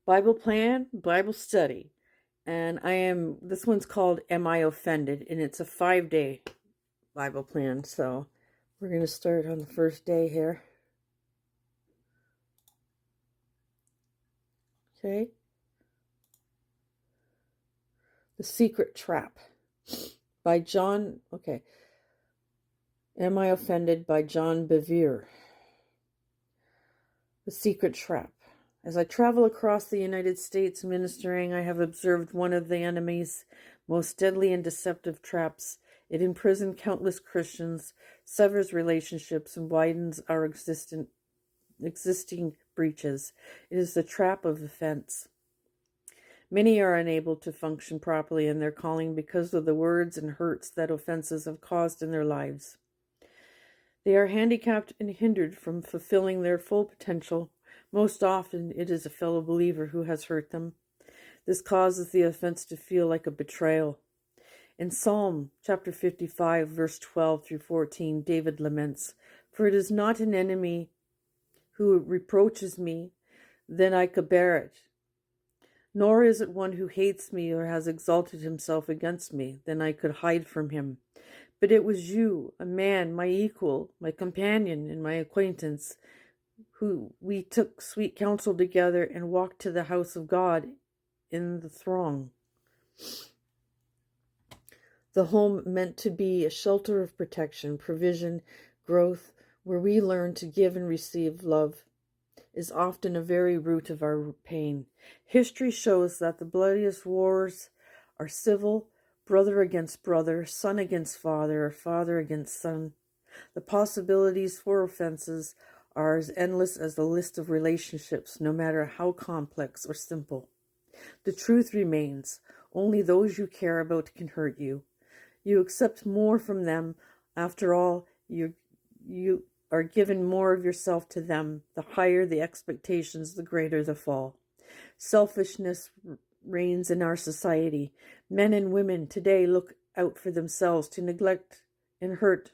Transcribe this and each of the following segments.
Bible plan, Bible study. And this one's called Am I Offended? And it's a 5-day Bible plan. So we're going to start on the first day here. Okay. The Secret Trap by John. Okay. Am I Offended by John Bevere. The Secret Trap. As I travel across the United States ministering, I have observed one of the enemy's most deadly and deceptive traps. It imprisons countless Christians, severs relationships, and widens our existing breaches. It is the trap of offense. Many are unable to function properly in their calling because of the words and hurts that offenses have caused in their lives. They are handicapped and hindered from fulfilling their full potential. Most often, it is a fellow believer who has hurt them. This causes the offense to feel like a betrayal. In Psalm chapter 55, verse 12 through 14, David laments, "For it is not an enemy who reproaches me, then I could bear it. Nor is it one who hates me or has exalted himself against me, then I could hide from him. But it was you, a man, my equal, my companion, and my acquaintance, who we took sweet counsel together and walked to the house of God in the throng." The home meant to be a shelter of protection, provision, growth, where we learn to give and receive love, is often a very root of our pain. History shows that the bloodiest wars are civil, brother against brother, son against father, or father against son. The possibilities for offenses are as endless as the list of relationships, no matter how complex or simple. The truth remains, only those you care about can hurt you. You accept more from them. After all, you are given more of yourself to them. The higher the expectations, the greater the fall. Selfishness reigns in our society. Men and women today look out for themselves to neglect and hurt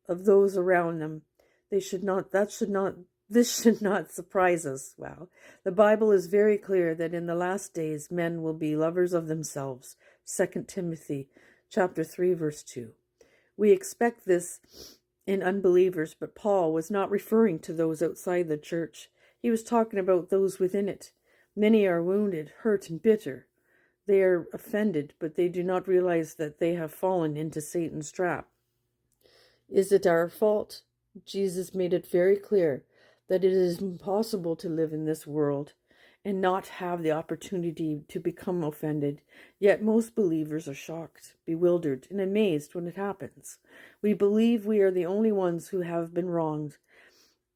of those around them. This should not surprise us. Wow. The Bible is very clear that in the last days men will be lovers of themselves. 2 Timothy chapter 3 verse 2. We expect this in unbelievers, but Paul was not referring to those outside the church. He was talking about those within it. Many are wounded, hurt, and bitter. They are offended, but they do not realize that they have fallen into Satan's trap. Is it our fault? Jesus made it very clear that it is impossible to live in this world and not have the opportunity to become offended. Yet most believers are shocked, bewildered, and amazed when it happens. We believe we are the only ones who have been wronged.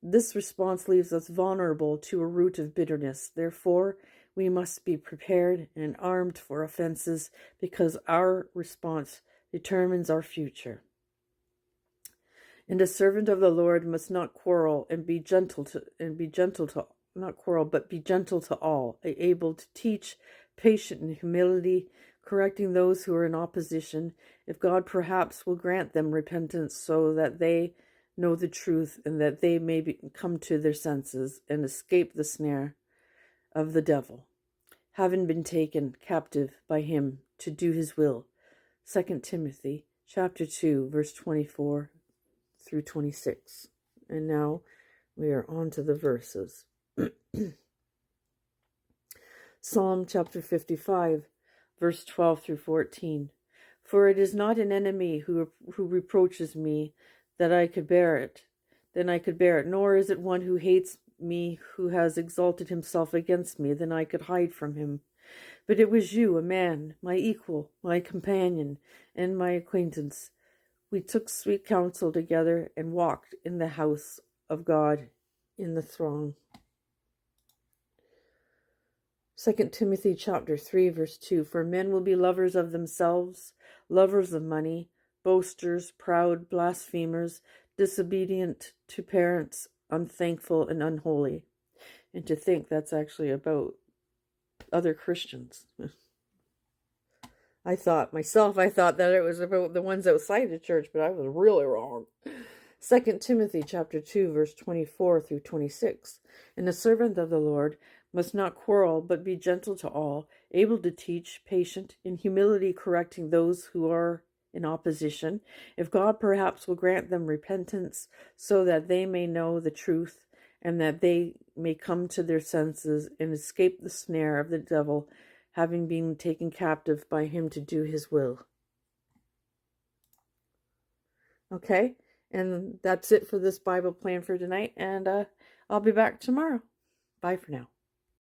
This response leaves us vulnerable to a root of bitterness. Therefore, we must be prepared and armed for offenses because our response determines our future. And a servant of the Lord must not quarrel and be gentle to all, able to teach, patient in humility, correcting those who are in opposition, if God perhaps will grant them repentance so that they know the truth and that they may come to their senses and escape the snare of the devil, having been taken captive by him to do his will. 2 Timothy chapter 2, verse 24 through 26. And now we are on to the verses. Psalm chapter 55, verse 12 through 14. For it is not an enemy who reproaches me that I could bear it, nor is it one who hates me who has exalted himself against me, then I could hide from him. But it was you, a man, my equal, my companion, and my acquaintance. We took sweet counsel together and walked in the house of God in the throng. 2 Timothy chapter 3, verse 2. For men will be lovers of themselves, lovers of money, boasters, proud, blasphemers, disobedient to parents, unthankful, and unholy. And to think that's actually about other Christians. I thought that it was about the ones outside the church, but I was really wrong. 2 Timothy chapter 2, verse 24 through 26. And the servant of the Lord must not quarrel, but be gentle to all, able to teach, patient, in humility correcting those who are in opposition, if God perhaps will grant them repentance, so that they may know the truth, and that they may come to their senses and escape the snare of the devil, having been taken captive by him to do his will. Okay, and that's it for this Bible plan for tonight, and I'll be back tomorrow. Bye for now.